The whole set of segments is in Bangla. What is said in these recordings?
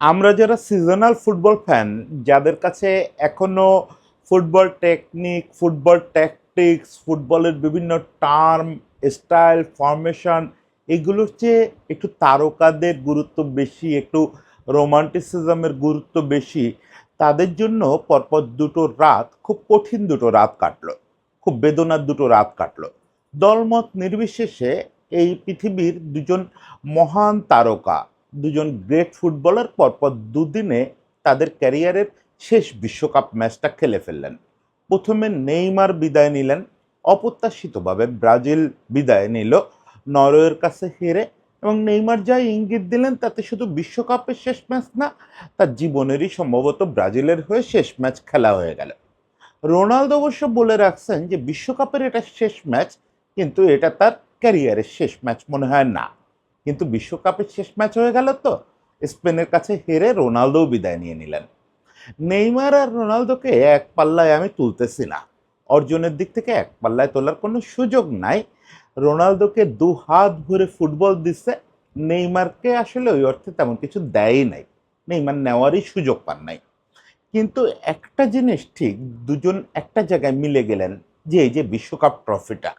আমরা যারা সিজনাল ফুটবল ফ্যান, যাদের কাছে এখনো ফুটবল টেকনিক, ফুটবল ট্যাকটিক্স, ফুটবলের বিভিন্ন টার্ম, স্টাইল, ফরমেশন এগুলোর চেয়ে একটু তারকাদের গুরুত্ব বেশি, একটু রোমান্টিসিজমের গুরুত্ব বেশি, তাদের জন্য পরপর দুটো রাত, খুব কঠিন দুটো রাত কাটলো, খুব বেদনার দুটো রাত কাটলো। দলমত নির্বিশেষে এই পৃথিবীর দুজন মহান তারকা, দুজন গ্রেট ফুটবলার পরপর দুদিনে তাদের ক্যারিয়ারের শেষ বিশ্বকাপ ম্যাচটা খেলে ফেললেন। প্রথমে নেইমার বিদায় নিলেন, অপ্রত্যাশিতভাবে ব্রাজিল বিদায় নিল নরওয়ের কাছে হেরে। এবং নেইমার যা ইঙ্গিত দিলেন তাতে শুধু বিশ্বকাপের শেষ ম্যাচ না, তার জীবনেরই সম্ভবত ব্রাজিলের হয়ে শেষ ম্যাচ খেলা হয়ে গেল। রোনালদো অবশ্য বলে রাখছেন যে বিশ্বকাপের এটা শেষ ম্যাচ, কিন্তু এটা তার ক্যারিয়ারের শেষ ম্যাচ মনে হয় না। কিন্তু বিশ্বকাপের শেষ ম্যাচ হয়ে গেল তো, স্পেনের কাছে হেরে রোনালদোও বিদায় নিয়ে নিলেন। নেইমার আর রোনালদোকে এক পাল্লায় আমি তুলতেছি না, অর্জনের দিক থেকে এক পাল্লায় তোলার কোনো সুযোগ নাই। রোনালদোকে দু হাত ভরে ফুটবল দিচ্ছে, নেইমারকে আসলে ওই অর্থে তেমন কিছু দেয়ই নাই, নেইমার নেওয়ারই সুযোগ পান নাই। কিন্তু একটা জিনিস ঠিক, দুজন একটা জায়গায় মিলে গেলেন, যে এই যে বিশ্বকাপ ট্রফিটা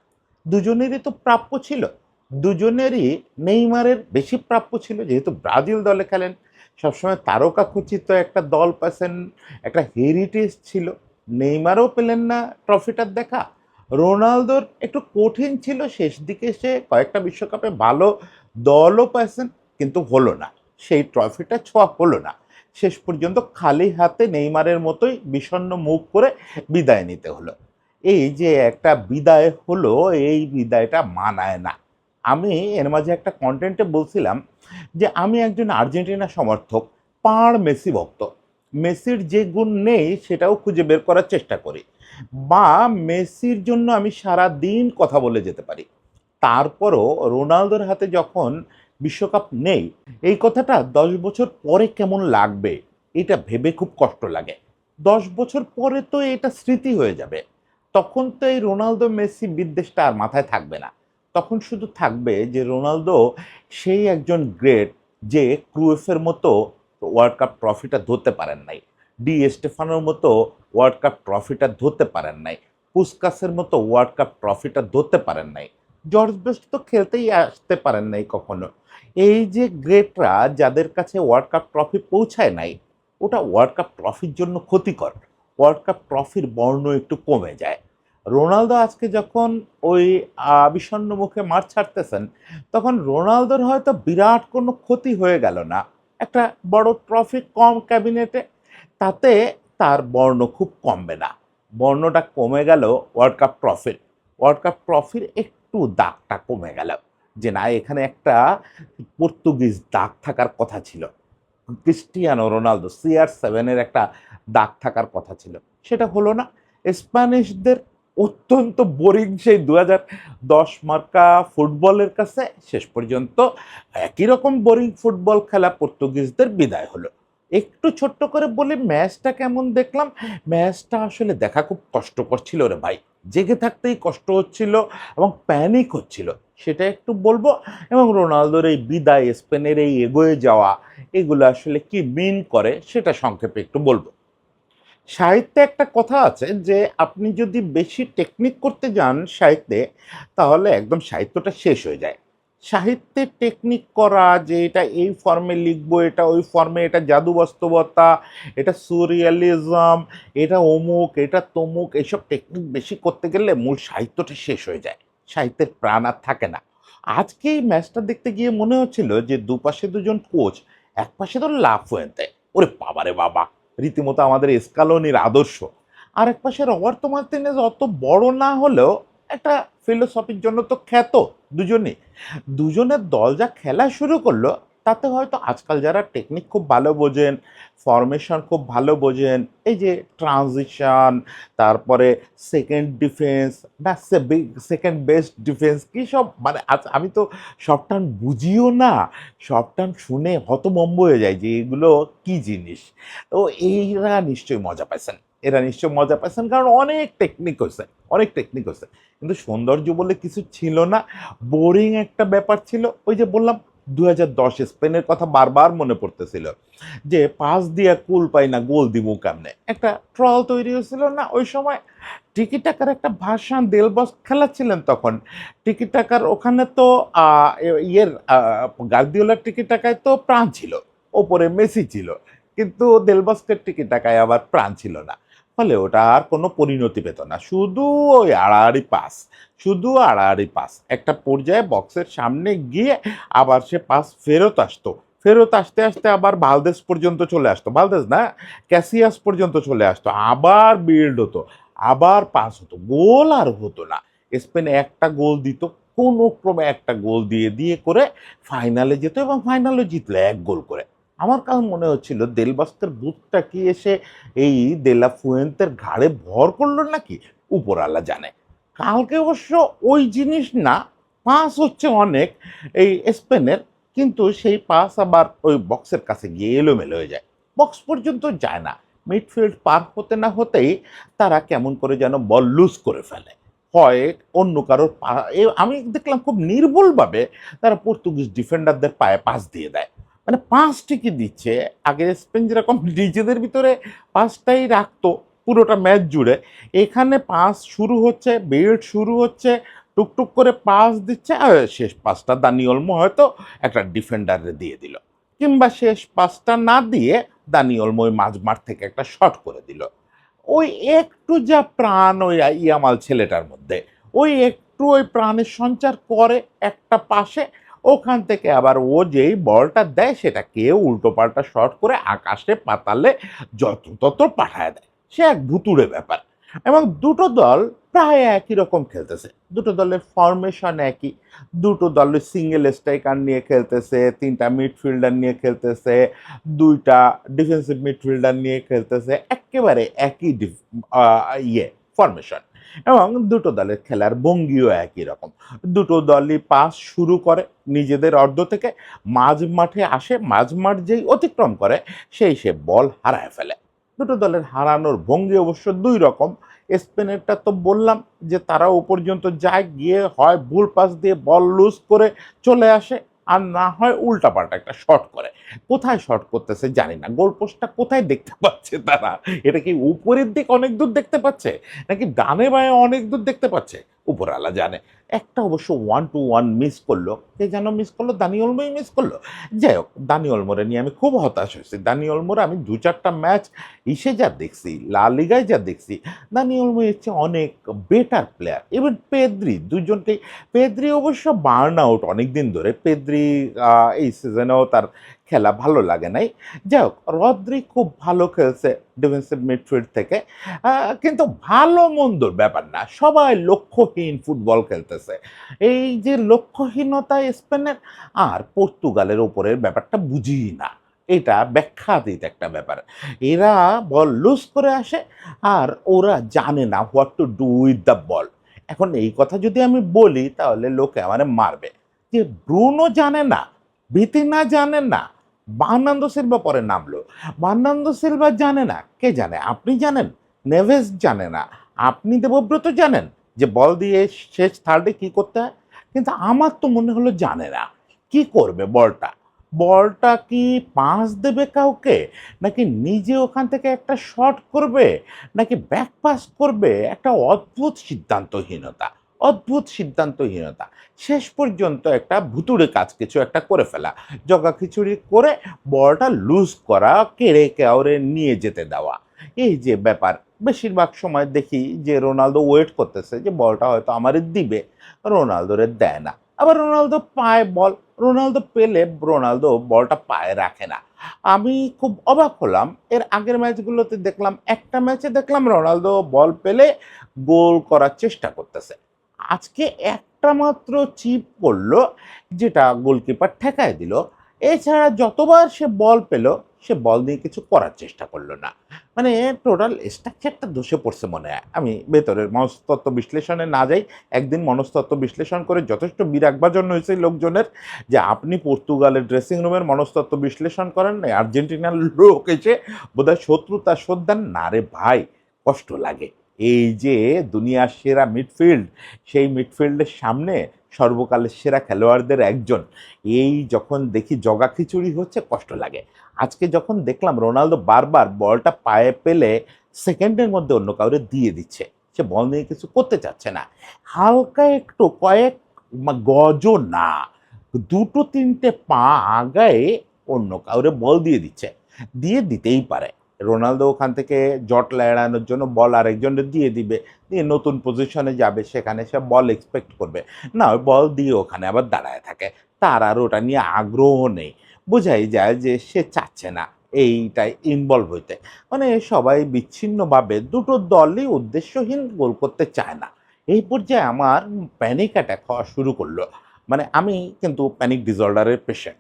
দুজনেরই তো প্রাপ্য ছিল। দুজনেরই নেইমারের বেশি প্রাপ্য ছিল, যেহেতু ব্রাজিল দলে খেলেন, সবসময় তারকা খচিত একটা দল পাচ্ছেন, একটা হেরিটেজ ছিল। নেইমারও পেলেন না ট্রফিটার দেখা। রোনালদোর একটু কঠিন ছিল, শেষ দিকে সে কয়েকটা বিশ্বকাপে ভালো দলও পাচ্ছেন, কিন্তু হলো না, সেই ট্রফিটা ছোঁয়া হলো না। শেষ পর্যন্ত খালি হাতে নেইমারের মতোই বিষণ্ণ মুখ করে বিদায় নিতে হলো। এই যে একটা বিদায় হলো, এই বিদায়টা মানায় না। আমি এর মাঝে একটা কন্টেন্টে বলছিলাম যে আমি একজন আর্জেন্টিনা সমর্থক, পাঁড় মেসি ভক্ত। মেসির যে গুণ নেই সেটাও খুঁজে বের করার চেষ্টা করি, বা মেসির জন্য আমি সারা দিন কথা বলে যেতে পারি। তারপরও রোনালদোর হাতে যখন বিশ্বকাপ নেই, এই কথাটা 10 বছর পরে কেমন লাগবে এটা ভেবে খুব কষ্ট লাগে। 10 বছর পরে তো এটা স্মৃতি হয়ে যাবে। তখন তো এই রোনালদো মেসি বিদ্বেষটা আর মাথায় থাকবে না। তখন শুধু থাকবে যে রোনালদো সেই একজন গ্রেট, যে ক্রুয়েফের মতো ওয়ার্ল্ড কাপ ট্রফিটা ধরতে পারেন নাই, ডি স্টেফানোর মতো ওয়ার্ল্ড কাপ ট্রফিটা ধরতে পারেন নাই, পুস্কাসের মতো ওয়ার্ল্ড কাপ ট্রফিটা ধরতে পারেন নাই, জর্জ বেস্ট তো খেলতেই আসতে পারেন নাই কখনো। এই যে গ্রেটরা যাদের কাছে ওয়ার্ল্ড কাপ ট্রফি পৌঁছায় নাই, ওটা ওয়ার্ল্ড কাপ ট্রফির জন্য ক্ষতিকর। ওয়ার্ল্ড কাপ ট্রফির বর্ণ একটু কমে যায়। রোনালদো আজকে যখন ওই বিষণ্ণ মুখে মাঠ ছাড়তেছেন, তখন রোনালদোর হয়তো বিরাট কোনো ক্ষতি হয়ে গেল না, একটা বড় ট্রফি কম ক্যাবিনেটে, তাতে তার বর্ণ খুব কমবে না। বর্ণটা কমে গেল ওয়ার্ল্ড কাপ ট্রফির। ওয়ার্ল্ড কাপ ট্রফির একটু দাগটা কমে গেল, যে না, এখানে একটা পর্তুগিজ দাগ থাকার কথা ছিল, ক্রিস্টিয়ানো রোনালদো CR7-এর একটা দাগ থাকার কথা ছিল, সেটা হলো না। স্প্যানিশদের অত্যন্ত বোরিং সেই 2010 মার্কা ফুটবলের কাছে শেষ পর্যন্ত একই রকম বোরিং ফুটবল খেলা পর্তুগিজদের বিদায় হলো। একটু ছোট্ট করে বলি ম্যাচটা কেমন দেখলাম। ম্যাচটা আসলে দেখা খুব কষ্টকর ছিল রে ভাই, জেগে থাকতেই কষ্ট হচ্ছিল এবং প্যানিক হচ্ছিল, সেটা একটু বলবো। এবং রোনালদোর এই বিদায়, স্পেনের এই এগোয়ে যাওয়া, এগুলো আসলে কি মিন করে সেটা সংক্ষেপে একটু বলবো। সাহিত্যে একটা কথা আছে যে আপনি যদি বেশি টেকনিক করতে যান সাহিত্যে, তাহলে একদম সাহিত্যটা শেষ হয়ে যায়। সাহিত্যে টেকনিক করা, যে এটা এই ফর্মে লিখবো, এটা ওই ফর্মে, এটা জাদু বাস্তবতা, এটা সুরিয়ালিজম, এটা অমুক, এটা তমুক, এইসব টেকনিক বেশি করতে গেলে মূল সাহিত্যটা শেষ হয়ে যায়, সাহিত্যের প্রাণ আর থাকে না। আজকে এই ম্যাচটা দেখতে গিয়ে মনে হচ্ছিল যে দুপাশে দুজন কোচ, এক পাশে তো লাফুয়েন্তে, ওরে বাবারে বাবা, রীতিমতো আমাদের স্কালোনির আদর্শ। আর এক পাশে রবার্তো মার্তিনেজ অত বড় না হলেও একটা ফিলোসফির জন্য তো খ্যাত। দুজনেই, দুজনের দল যা খেলা শুরু করলো, তাতে হয়তো আজকাল যারা টেকনিক খুব ভালো বোঝেন, ফরমেশন খুব ভালো বোঝেন, এই যে ট্রানজিশন, তারপরে সেকেন্ড ডিফেন্স, না সেকেন্ড বেস্ট ডিফেন্স, কী সব মানে, আজ আমি তো সব টার্ম বুঝিও না, সব টার্ম শুনে হতভম্ব হয়ে যায় যে এগুলো কি জিনিস। তো এরা নিশ্চয়ই মজা পাইছেন, এরা নিশ্চয়ই মজা পাইছেন, কারণ অনেক টেকনিক হয়েছে, অনেক টেকনিক হয়েছে, কিন্তু সৌন্দর্য বলে কিছু ছিল না। বোরিং একটা ব্যাপার ছিল। ওই যে বললাম, 2010 স্পেনের কথা বারবার মনে পড়তেছিল যে পাস দিয়ে কুল পাই না গোল দিব কেমনে, একটা ট্রল তৈরি হয়েছিল না ওই সময়। টিকি টাকার একটা ভার্সান দেলবস খেলাচ্ছিলেন তখন। টিকি টাকার ওখানে তো গার্দিওলার টিকি টাকায় তো প্রাণ ছিল, ওপরে মেসি ছিল, কিন্তু দেলবস্কের টিকি টাকায় আবার প্রাণ ছিল না। ফলে ওটা আর কোনো পরিণতি পেত না, শুধু ওই আড়াআড়ি পাস, শুধু আড়াআড়ি পাস। একটা পর্যায়ে বক্সের সামনে গিয়ে আবার সে পাস ফেরত আসতো, ফেরত আসতে আসতে আবার ভালদেস পর্যন্ত চলে আসতো, ভালদেস না, ক্যাসিয়াস পর্যন্ত চলে আসতো, আবার বিল্ড হতো, আবার পাস হতো, গোল আর হতো না। স্পেন একটা গোল দিত, কোনো ক্রমে একটা গোল দিয়ে দিয়ে করে ফাইনালে যেত, এবং ফাইনালে জিতলো 1 গোল করে। আমার কাছে মনে হচ্ছিল দেলবস্কের বুথটা কি এসে এই দেলা ফুয়েন্তের ঘাড়ে ভর করলো নাকি, উপরওয়ালা জানে। কালকে অবশ্য ওই জিনিস না, পাস হচ্ছে অনেক এই স্পেনের, কিন্তু সেই পাস আবার ওই বক্সের কাছে গিয়ে এলোমেলো হয়ে যায়, বক্স পর্যন্ত যায় না। মিডফিল্ড পার হতে না হতেই তারা কেমন করে যেন বল লুজ করে ফেলে, হয় অন্য কারোর আমি দেখলাম খুব নির্ভুলভাবে তারা পর্তুগিজ ডিফেন্ডারদের পায়ে পাস দিয়ে দেয়। মানে পাস ঠিকই দিচ্ছে, আগে স্পেন যেরকম নিজেদের ভিতরে পাসটাই রাখতো পুরোটা ম্যাচ জুড়ে, এখানে পাস শুরু হচ্ছে, বিল্ড শুরু হচ্ছে, টুকটুক করে পাস দিচ্ছে, আর শেষ পাসটা দানি ওলমো হয়তো একটা ডিফেন্ডারে দিয়ে দিল, কিংবা শেষ পাসটা না দিয়ে দানি ওলমো ওই মাঝমাঠ থেকে একটা শট করে দিল। ওই একটু যা প্রাণ ওই ইয়ামাল ছেলেটার মধ্যে, ওই একটু ওই প্রাণের সঞ্চার করে একটা পাশে, ওখান থেকে আবার ও যেই বলটা দেয় সেটা কেউ উল্টো পাল্টা শট করে আকাশে পাতালে যত তত পাঠায় দেয়, সে এক ভুতুড়ে ব্যাপার। এবং দুটো দল প্রায় একই রকম খেলতেছে, দুটো দলের ফরমেশন একই, দুটো দলের সিঙ্গেল স্ট্রাইকার নিয়ে খেলতেছে, 3টা মিডফিল্ডার নিয়ে খেলতেছে, 2টা ডিফেন্সিভ মিডফিল্ডার নিয়ে খেলতেছে, একেবারে একই ফরমেশন। এবং দুটো দলের খেলার ভঙ্গিও একই রকম। দুটো দলই পাস শুরু করে নিজেদের অর্ধ থেকে, মাঝ মাঠে আসে, মাঝমাঠ যেই অতিক্রম করে সেই সে বল হারায় ফেলে। দুটো দলের হারানোর ভঙ্গি অবশ্য 2 রকম। স্পেনেরটা তো বললাম যে তারা ও পর্যন্ত যায়, গিয়ে হয় ভুল পাস দিয়ে বল লুজ করে চলে আসে, আর না হয় উল্টাপাল্টা একটা শট করে। কোথায় শট করতেছে জানি না, গোলপোস্টটা কোথায় দেখতে পাচ্ছে তারা, এটা কি উপরের দিক অনেক দূর দেখতে পাচ্ছে নাকি ডানে বায়ে অনেক দূর দেখতে পাচ্ছে, উপরওয়ালা জানে। একটা অবশ্য 1-2-1 মিস করলো, কে যেন মিস করলো, দানি ওলমোই মিস করলো। যাই হোক, দানি ওলমোরে নিয়ে আমি খুব হতাশ হয়েছি। দানি ওলমোরে আমি 2-4টা ম্যাচ যা দেখছি, লা লিগায় যা দেখছি, দানি ওলমো এর চেয়ে অনেক বেটার প্লেয়ার। ইভেন পেদ্রি, দুজনকেই, পেদ্রি অবশ্য বার্ন আউট অনেকদিন ধরে, পেদ্রি এই সিজনেও তার খেলা ভালো লাগে নাই। যাই হোক, রদ্রি খুব ভালো খেলছে ডিফেন্সিভ মিডফিল্ড থেকে, কিন্তু ভালো মন্দর ব্যাপার না, সবাই লক্ষ্যহীন ফুটবল খেলতেছে। এই যে লক্ষ্যহীনতা স্পেনের আর পর্তুগালের ওপরের ব্যাপারটা বুঝি না, এটা ব্যাখ্যাতীত একটা ব্যাপার। এরা বল লুজ করে আসে, আর ওরা জানে না what to do with the ball. এখন এই কথা যদি আমি বলি তাহলে লোকে আমারে মারবে, যে ব্রুনো জানে না, ভিতিনা জানে না, বার্নার্দো সিলভা পরে নামলো, বার্নার্দো সিলভা জানে না, কে জানে? আপনি জানেন? নেভেস জানে না, আপনি দেবব্রত জানেন যে বল দিয়ে শেষ থার্ডে কি করতে হয়? কিন্তু আমার তো মনে হলো জানে না। কি করবে বলটা? বলটা কি পাস দেবে কাউকে, নাকি নিজে ওখান থেকে একটা শট করবে, নাকি ব্যাক পাস করবে? একটা অদ্ভুত সিদ্ধান্তহীনতা, অদ্ভুত সিদ্ধান্তহীনতা। শেষ পর্যন্ত একটা ভুতুড়ে কাজ কিছু একটা করে ফেলা, জগাখিচুড়ি করে বলটা লুজ করা, কেড়ে কেউরে নিয়ে যেতে দেওয়া। এই যে ব্যাপার, বেশিরভাগ সময় দেখি যে রোনালদো ওয়েট করতেছে যে বলটা হয়তো আমারে দিবে, রোনালদোরে দেয় না। আবার রোনালদো পায় বল, রোনালদো পেলে রোনালদো বলটা পায়ে রাখে না। আমি খুব অবাক হলাম, এর আগের ম্যাচগুলোতে দেখলাম, একটা ম্যাচে দেখলাম রোনালদো বল পেলে গোল করার চেষ্টা করতেছে, আজকে একটা মাত্র চিপ করলো যেটা গোলকিপার ঠেকায় দিল। এছাড়া যতবার সে বল পেল সে বল দিয়ে কিছু করার চেষ্টা করলো না। মানে টোটাল স্ট্রাকচারটা ধসে পড়ছে মনে হয়। আমি ভেতরের মনস্তত্ত্ব বিশ্লেষণে না যাই, একদিন মনস্তত্ত্ব বিশ্লেষণ করে যথেষ্ট বিরাগভাজন হয়েছে লোকজনের, যে আপনি পর্তুগালের ড্রেসিং রুমের মনস্তত্ত্ব বিশ্লেষণ করেন না, আর্জেন্টিনার লোক এসে বোধহয় শত্রুতা শ্রদ্ধা না রে ভাই, কষ্ট লাগে। এই যে দুনিয়ার সেরা মিডফিল্ড, সেই মিডফিল্ডের সামনে সর্বকালের সেরা খেলোয়াড়দের একজন, এই যখন দেখি জগা খিচুড়ি হচ্ছে কষ্ট লাগে। আজকে যখন দেখলাম রোনালদো বারবার বলটা পায়ে পেলে সেকেন্ডের মধ্যে অন্য কাউরে দিয়ে দিচ্ছে, সে বল নিয়ে কিছু করতে চাচ্ছে না, হালকা একটু কয়েক গজও না, দুটো তিনটে পা আগায় অন্য কাউরে বল দিয়ে দিচ্ছে, দিয়ে দিতেই পারে। রোনালদো ওখান থেকে জটলা এড়ানোর জন্য বল আরেকজনের দিয়ে দিবে, দিয়ে নতুন পজিশনে যাবে, সেখানে সে বল এক্সপেক্ট করবে না, ওই বল দিয়ে ওখানে আবার দাঁড়ায় থাকে, তার আর ওটা নিয়ে আগ্রহ নেই। বোঝাই যায় যে সে চাচ্ছে না এইটাই ইনভলভ হইতে। মানে সবাই বিচ্ছিন্নভাবে দুটো দলই উদ্দেশ্যহীন গোল করতে চায় না। এই পর্যায়ে আমার প্যানিক অ্যাটাক হওয়া শুরু করলো। মানে আমি কিন্তু প্যানিক ডিসঅর্ডারের পেশেন্ট।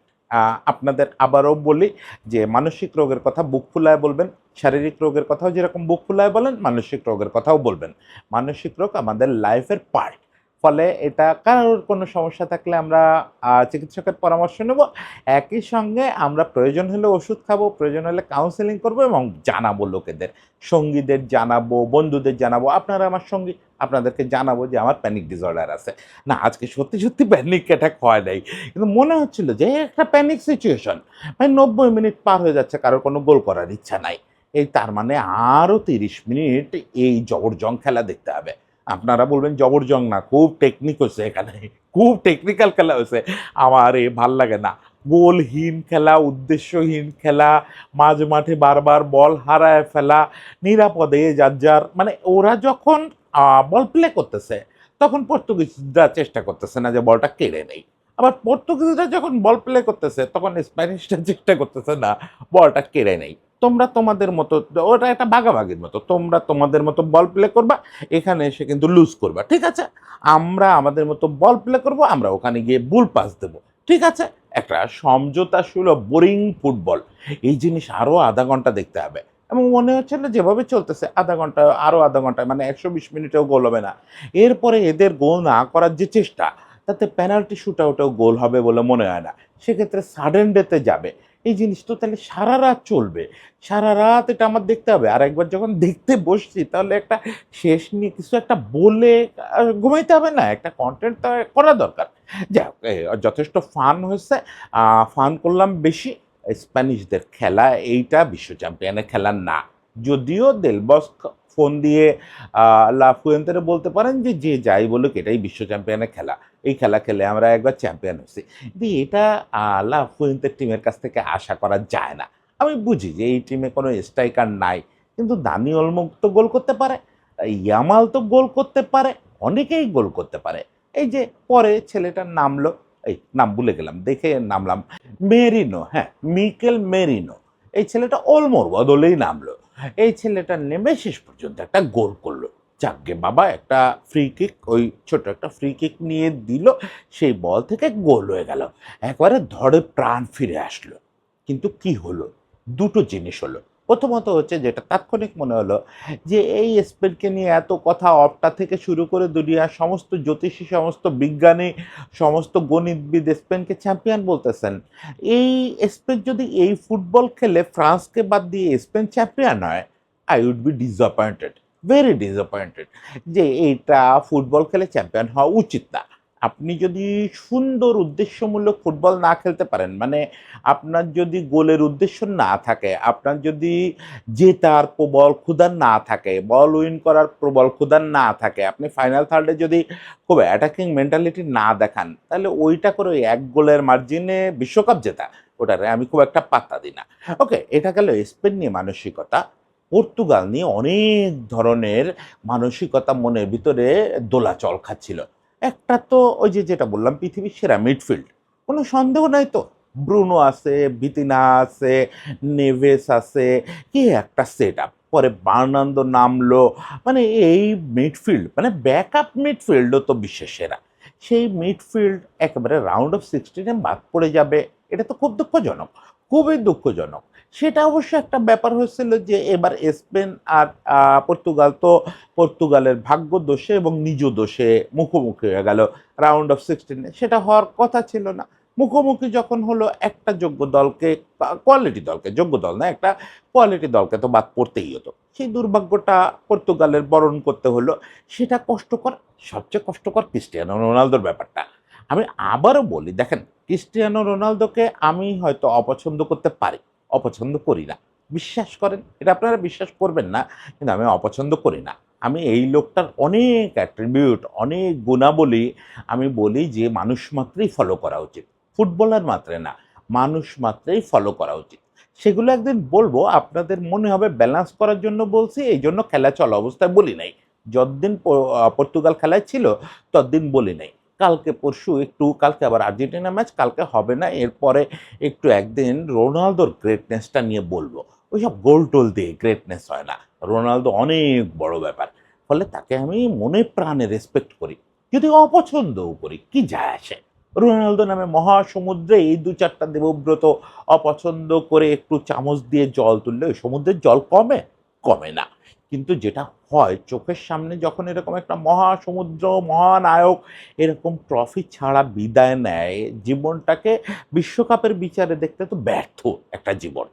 আপনাদের আবারও বলি যে মানসিক রোগের কথা বুক ফুলায় বলবেন, শারীরিক রোগের কথাও যেরকম বুক ফুলায় বলেন, মানসিক রোগের কথাও বলবেন। মানসিক রোগ আমাদের লাইফের পার্ট, ফলে এটা কারোর কোনো সমস্যা থাকলে আমরা চিকিৎসকের পরামর্শ নেব, একই সঙ্গে আমরা প্রয়োজন হলে ওষুধ খাবো, প্রয়োজন হলে কাউন্সেলিং করবো এবং জানাবো লোকেদের, সঙ্গীদের জানাবো, বন্ধুদের জানাবো, আপনারা আমার সঙ্গী, আপনাদেরকে জানাবো যে আমার প্যানিক ডিসঅর্ডার আছে। না, আজকে সত্যি সত্যি প্যানিক অ্যাটাক হয় নাই, কিন্তু মনে হচ্ছিল যে একটা প্যানিক সিচুয়েশন, মানে 90 মিনিট পার হয়ে যাচ্ছে, কারোর কোনো গোল করার ইচ্ছা নাই, এই তার মানে আরও 30 মিনিট এই জবরজং খেলা দেখতে হবে। আপনারা বলবেন জবরজং না, খুব টেকনিক হয়েছে এখানে, খুব টেকনিক্যাল খেলা হয়েছে, আমার এ ভাল লাগে না। গোলহীন খেলা, উদ্দেশ্যহীন খেলা, মাঝ মাঠে বারবার বল হারায় ফেলা, নিরাপদে যার যার, মানে ওরা যখন বল প্লে করতেছে তখন পর্তুগিজরা চেষ্টা করতেছে না যে বলটা কেড়ে নেই, আবার পর্তুগিজরা যখন বল প্লে করতেছে তখন স্প্যানিশরা চেষ্টা করতেছে না বলটা কেড়ে নেই। তোমরা তোমাদের মতো, ওটা একটা ভাগাভাগির মতো, তোমরা তোমাদের মতো বল প্লে করবা, এখানে এসে কিন্তু লুজ করবা, ঠিক আছে? আমরা আমাদের মতো বল প্লে করব, আমরা ওখানে গিয়ে বুল পাস দেবো, ঠিক আছে? একটা সমঝোতা সুলভ বোরিং ফুটবল, এই জিনিস আরও আধা ঘন্টা দেখতে হবে। এবং মনে হচ্ছিল যেভাবে চলতেছে আধা ঘন্টা, আরও আধা ঘন্টা, মানে 120 মিনিটেও গোল হবে না। এরপরে এদের গোল না করার যে চেষ্টা, তাতে পেনাল্টি শুট আউটেও গোল হবে বলে মনে হয় না, সেক্ষেত্রে সাডেন ডেতে যাবে। এই জিনিস তো তাহলে সারা রাত চলবে, সারা রাত এটা আমার দেখতে হবে। আর একবার যখন দেখতে বসছি তাহলে একটা শেষ নিয়ে কিছু একটা বলে ঘুমাইতে হবে না, একটা কন্টেন্ট তো করা দরকার। যাই হোক, যথেষ্ট ফান হয়েছে, ফান করলাম বেশি। স্প্যানিশদের খেলা এইটা বিশ্ব চ্যাম্পিয়নের খেলা না, যদিও দেলবস ফোন দিয়ে লা ফুয়েন্তেরে বলতে পারেন যে যে যাই বলুক এটাই বিশ্ব চ্যাম্পিয়নের খেলা, এই খেলা খেলে আমরা একবার চ্যাম্পিয়ন হচ্ছি, কিন্তু এটা লা ফুয়েন্তের টিমের কাছ থেকে আশা করা যায় না। আমি বুঝি যে এই টিমে কোনো স্ট্রাইকার নাই, কিন্তু দানি অলমো তো গোল করতে পারে, ইয়ামাল তো গোল করতে পারে, অনেকেই গোল করতে পারে। এই যে পরে ছেলেটার নামলো, এই নাম ভুলে গেলাম, দেখে নামলাম, মেরিনো, হ্যাঁ মিকেল মেরিনো, এই ছেলেটা অলমোর বদলেই নামলো, এই ছেলেটা নেমে শেষ পর্যন্ত একটা গোল করলো। যাকগে বাবা, একটা ফ্রি কিক, ওই ছোট একটা ফ্রি কিক নিয়ে দিল, সেই বল থেকে গোল হয়ে গেল, একবারে ধরে প্রাণ ফিরে আসলো। কিন্তু কি হলো, দুটো জিনিস হলো। প্রথমত হচ্ছে যেটা তাৎক্ষণিক মনে হলো, যে এই স্পেনকে নিয়ে এত কথা অপটা থেকে শুরু করে দুনিয়ার সমস্ত জ্যোতিষী, সমস্ত বিজ্ঞানী, সমস্ত গণিতবিদ স্পেনকে চ্যাম্পিয়ন বলতেছেন, এই স্পেন যদি এই ফুটবল খেলে ফ্রান্সকে বাদ দিয়ে স্পেন চ্যাম্পিয়ন হয়, I would be disappointed, very disappointed, যে এইটা ফুটবল খেলে চ্যাম্পিয়ন হওয়া উচিত না। আপনি যদি সুন্দর উদ্দেশ্যমূলক ফুটবল না খেলতে পারেন, মানে আপনার যদি গোলের উদ্দেশ্য না থাকে, আপনার যদি জেতার প্রবল ক্ষুধা না থাকে, বল উইন করার প্রবল ক্ষুধা না থাকে, আপনি ফাইনাল থার্ডে যদি খুব অ্যাটাকিং মেন্টালিটি না দেখান, তাহলে ওইটা করে ওই 1 গোলের মার্জিনে বিশ্বকাপ জেতা, ওটারে আমি খুব একটা পাত্তা দিই না। ওকে, এটা গেল স্পেন নিয়ে মানসিকতা। পর্তুগাল নিয়ে অনেক ধরনের মানসিকতা মনের ভিতরে দোলাচল খাচ্ছিল। একটা তো ওই যে যেটা বললাম, পৃথিবীর সেরা মিডফিল্ড, কোনো সন্দেহ নাই তো, ব্রুনো আছে, ভিতিনা আছে, নেভেস আছে, কি একটা সেট আপ, পরে বার্নান্দো নামলো, মানে এই মিডফিল্ড, মানে ব্যাকআপ মিডফিল্ডও তো বিশ্বের সেরা, সেই মিডফিল্ড একেবারে রাউন্ড অফ 16 বাদ পড়ে যাবে, এটা তো খুব দুঃখজনক, খুবই দুঃখজনক। সেটা অবশ্য একটা ব্যাপার হয়েছিল যে এবার স্পেন আর পর্তুগাল তো পর্তুগালের ভাগ্য দোষে এবং নিজ দোষে মুখোমুখি হয়ে গেল রাউন্ড অফ 16, সেটা হওয়ার কথা ছিল না। মুখোমুখি যখন হলো, একটা যোগ্য দলকে, কোয়ালিটি দলকে, যোগ্য দল না, একটা কোয়ালিটি দলকে তো বাদ পড়তেই হতো, সেই দুর্ভাগ্যটা পর্তুগালের বরণ করতে হলো। সেটা কষ্টকর, সবচেয়ে কষ্টকর ক্রিস্টিয়ানো রোনালদোর ব্যাপারটা। আমি আবারও বলি, দেখেন ক্রিস্টিয়ানো রোনালদোকে আমি হয়তো অপছন্দ করতে পারি, অপছন্দ করি না। বিশ্বাস করেন, এটা আপনারা বিশ্বাস করবেন না, কিন্তু আমি অপছন্দ করি না। আমি এই লোকটার অনেক অ্যাট্রিবিউট, অনেক গুণাবলী আমি বলি যে মানুষ মাত্রেই ফলো করা উচিত। ফুটবলার মাত্রে না, মানুষ মাত্রেই ফলো করা উচিত। সেগুলো একদিন বলবো, আপনাদের মনে হবে ব্যালেন্স করার জন্য বলছি, এই জন্য খেলা চলা অবস্থায় বলি নাই। যতদিন পর্তুগাল খেলায় ছিল ততদিন বলি নাই। কালকে পরশু একটু, কালকে আবার আর্জেন্টিনা ম্যাচ, কালকে হবে না, এরপরে একটু একদিন রোনালদোর গ্রেটনেসটা নিয়ে বলবো। ওইসব গোল টোল দিয়ে গ্রেটনেস হয় না, রোনালদো অনেক বড় ব্যাপার। ফলে তাকে আমি মনে প্রাণে রেসপেক্ট করি, যদি অপছন্দও করি, কি যায় আসে। রোনালদো নামে মহাসমুদ্রে এই দু চারটা দেবব্রত অপছন্দ করে একটু চামচ দিয়ে জল তুললে ওই সমুদ্রের জল কমে? কমে না। কিন্তু যেটা হয়, চোখের সামনে যখন এরকম একটা মহাসমুদ্র, মহানায়ক এরকম ট্রফি ছাড়া বিদায় নেয়, জীবনটাকে বিশ্বকাপের বিচারে দেখতে তো ব্যর্থ একটা জীবন।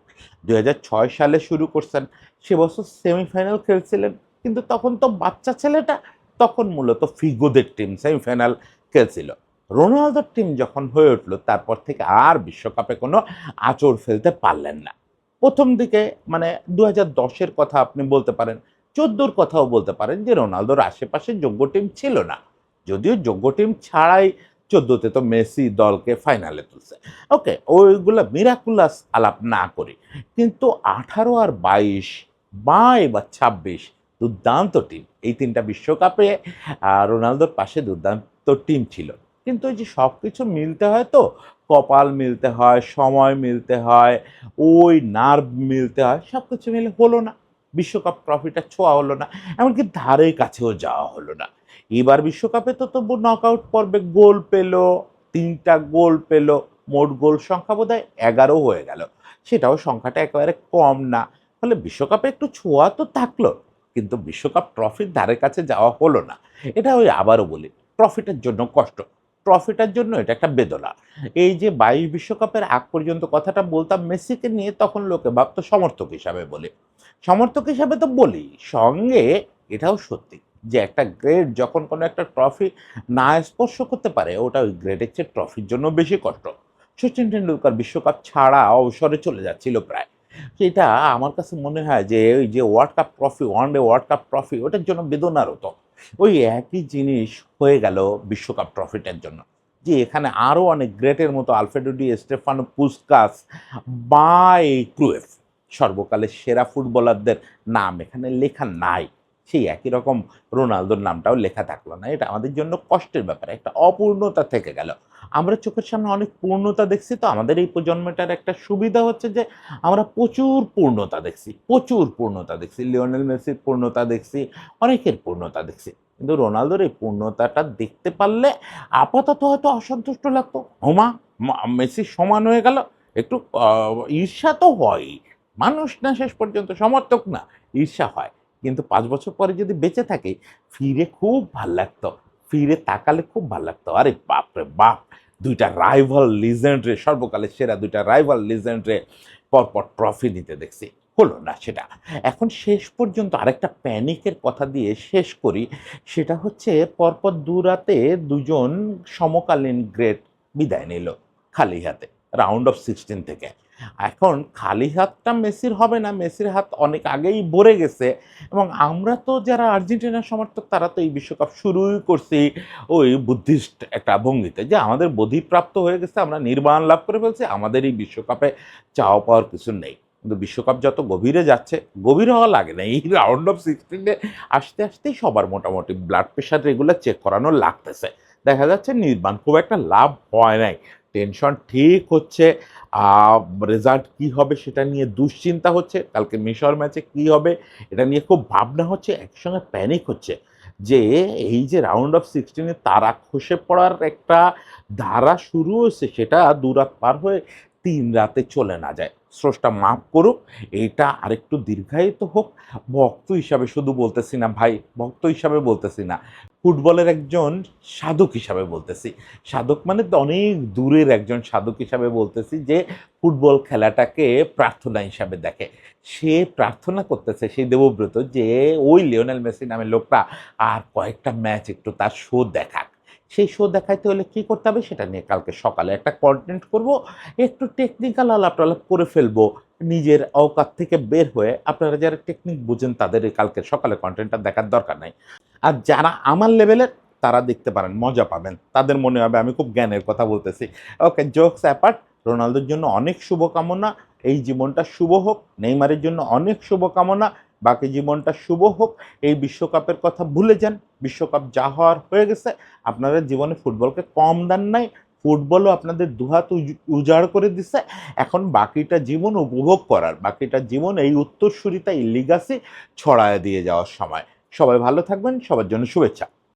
2006 সালে শুরু করছেন, সে বছর সেমিফাইনাল খেলছিলেন, কিন্তু তখন তো বাচ্চা ছেলেটা, তখন মূলত ফিগোদের টিম সেমিফাইনাল খেলছিল। রোনালদোর টিম যখন হয়ে উঠলো, তারপর থেকে আর বিশ্বকাপে কোনো আঁচড় ফেলতে পারলেন না। প্রথম দিকে মানে 2010-এর কথা আপনি বলতে পারেন, 14-র কথাও বলতে পারেন, যে রোনালদোর আশেপাশে যোগ্য টিম ছিল না। যদিও যোগ্য টিম ছাড়াই 14-তে তো মেসি দলকে ফাইনালে তুলছে। ওকে, ওইগুলো মিরাকুলাস আলাপ না করি, কিন্তু 18 আর 22 বা এবার 26 দুর্দান্ত টিম। এই তিনটা বিশ্বকাপে রোনালদোর পাশে দুর্দান্ত টিম ছিল। কিন্তু ওই যে সব কিছু মিলতে হয়, তো কপাল মিলতে হয়, সময় মিলতে হয়, ওই নার্ভ মিলতে হয়, সব কিছু মিলে হলো না। বিশ্বকাপ ট্রফিটা ছোঁয়া হলো না, এমনকি ধারে কাছেও যাওয়া হলো না। এবার বিশ্বকাপে তো তবু নকআউট পর্বে গোল পেল, 3টা গোল পেল, মোট গোল সংখ্যা বোধহয় 11 হয়ে গেল। সেটাও সংখ্যাটা একেবারে কম না। ফলে বিশ্বকাপে একটু ছোঁয়া তো থাকলো, কিন্তু বিশ্বকাপ ট্রফির ধারে কাছে যাওয়া হলো না। এটা ওই আবারও বলি, ট্রফিটার জন্য কষ্ট, ট্রফিটার জন্য এটা একটা বেদনা। এই যে 22 বিশ্বকাপের আগ পর্যন্ত কথাটা বলতাম মেসিকে নিয়ে, তখন লোকে ভাবতো সমর্থক হিসাবে বলি, সমর্থক হিসাবে তো বলি, সঙ্গে এটাও সত্যি যে একটা গ্রেড যখন কোনো একটা ট্রফি না স্পর্শ করতে পারে, ওটা ওই গ্রেডের চেয়ে ট্রফির জন্য বেশি কষ্ট। সচিন টেন্ডুলকার বিশ্বকাপ ছাড়া অবসরে চলে যাচ্ছিল প্রায়। সেটা আমার কাছে মনে হয় যে ওই যে world cup trophy, one day world cup trophy, ওটার জন্য বেদনার হতো। ওই একই জিনিস হয়ে গেল বিশ্বকাপ ট্রফিটার জন্য, যে এখানে আরও অনেক গ্রেটের মতো আলফ্রেডো ডি স্টেফানো, পুস্কাস বা এই ক্রুয়েফ, সর্বকালের সেরা ফুটবলারদের নাম এখানে লেখা নাই। সেই একই রকম রোনালদোর নামটাও লেখা থাকলো না। এটা আমাদের জন্য কষ্টের ব্যাপার, একটা অপূর্ণতা থেকে গেল। আমরা চোখের সামনে অনেক পূর্ণতা দেখছি, তো আমাদের এই প্রজন্মটার একটা সুবিধা হচ্ছে যে আমরা প্রচুর পূর্ণতা দেখছি, প্রচুর পূর্ণতা দেখছি, লিওনেল মেসির পূর্ণতা দেখছি, অনেকের পূর্ণতা দেখছি। কিন্তু রোনালদোর এই পূর্ণতাটা দেখতে পারলে আপাতত হয়তো অসন্তুষ্ট লাগতো, ওমা মেসির সমান হয়ে গেল, একটু ঈর্ষা তো হয়। মানুষ না শেষ পর্যন্ত, সমর্থক না, ঈর্ষা হয়। কিন্তু 5 বছর পরে যদি বেঁচে থাকি, ফিরে খুব ভাল লাগতো, ফিরে তাকালে খুব ভাল লাগতো। আরে বাপ রে বাপ, দুইটা রাইভাল লিজেন্ডরে, সর্বকালের সেরা দুইটা রাইভাল লিজেন্ডরে পরপর ট্রফি নিতে দেখছি। হলো না সেটা। এখন শেষ পর্যন্ত আরেকটা প্যানিকের কথা দিয়ে শেষ করি, সেটা হচ্ছে পরপর 2 রাতে দুজন সমকালীন গ্রেট বিদায় নিল খালি হাতে, রাউন্ড অফ 16 থেকে। এখন খালি হাতটা মেসির হবে না, মেসির হাত অনেক আগেই ভরে গেছে। এবং আমরা তো যারা আর্জেন্টিনার সমর্থক, তারা তো এই বিশ্বকাপ শুরুই করছি ওই বুদ্ধিস্ট একটা ভঙ্গিতে, যে আমাদের বোধিপ্রাপ্ত হয়ে গেছে, আমরা নির্বাণ লাভ করে ফেলছি, আমাদের এই বিশ্বকাপে চাওয়া পাওয়ার কিছু নেই। কিন্তু বিশ্বকাপ যত গভীরে যাচ্ছে, গভীর হওয়া লাগে না, এই রাউন্ড অফ 16-এ আসতে আসতেই সবার মোটামুটি ব্লাড প্রেশার রেগুলার চেক করানো লাগতেছে। দেখা যাচ্ছে নির্বাণ খুব একটা লাভ হয় নাই, টেনশন ঠিক হচ্ছে, রেজাল্ট কি হবে সেটা নিয়ে দুশ্চিন্তা হচ্ছে, কালকে মিশর ম্যাচে কি হবে এটা নিয়ে খুব ভাবনা হচ্ছে, একসঙ্গে প্যানিক হচ্ছে যে এই যে রাউন্ড অফ 16-এ তারা খসে পড়ার একটা ধারা শুরু হয়েছে, সেটা 2 রাত পার হয়ে 3 রাতে চলে না যায়। স্রষ্টা মাফ করুক, এটা আরেকটু দীর্ঘায়িত হোক। ভক্ত হিসাবে শুধু বলতেছি না ভাই, ভক্ত হিসাবে বলতেছি না, ফুটবলের একজন সাধক হিসাবে বলতেছি। সাধক মানে তো অনেক দূরের একজন সাধক হিসাবে বলতেছি, যে ফুটবল খেলাটাকে প্রার্থনা হিসাবে দেখে। সে প্রার্থনা করতেছে, সেই দেবব্রত, যে ওই লিওনেল মেসি নামের লোকটা আর কয়েকটা ম্যাচ একটু তার শো দেখাক। সেই শো দেখাইতে হলে কি করতে হবে সেটা নিয়ে কালকে সকালে একটা কন্টেন্ট করব, একটু টেকনিক্যাল আলাপ টালাপ করে ফেলবো নিজের অওকাত থেকে বের হয়ে। আপনারা যারা টেকনিক বুঝেন তাদের এই কালকে সকালে কন্টেন্টটা দেখার দরকার নাই। আর যারা আমার লেভেলের তারা দেখতে পারেন, মজা পাবেন, তাদের মনে হবে আমি খুব জ্ঞানের কথা বলতেছি। ওকে, জোকস অ্যাপার্ট, রোনালদোর জন্য অনেক শুভকামনা, এই জীবনটা শুভ হোক। নেইমারের জন্য অনেক শুভকামনা, বাকি জীবনটা শুভ হোক। এই বিশ্বকাপের কথা ভুলে যান, বিশ্বকাপ যা হওয়ার হয়ে গেছে। আপনারা জীবনে ফুটবলকে কম দেন নাই, ফুটবলও আপনাদের দুহাত উজাড় করে দিছে। এখন বাকিটা জীবন উপভোগ করার, বাকিটা জীবন এই উত্তরসূরিতা, এই লিগাসি ছড়ায় দিয়ে যাওয়ার সময়। সবাই ভালো থাকবেন, সবার জন্য শুভেচ্ছা।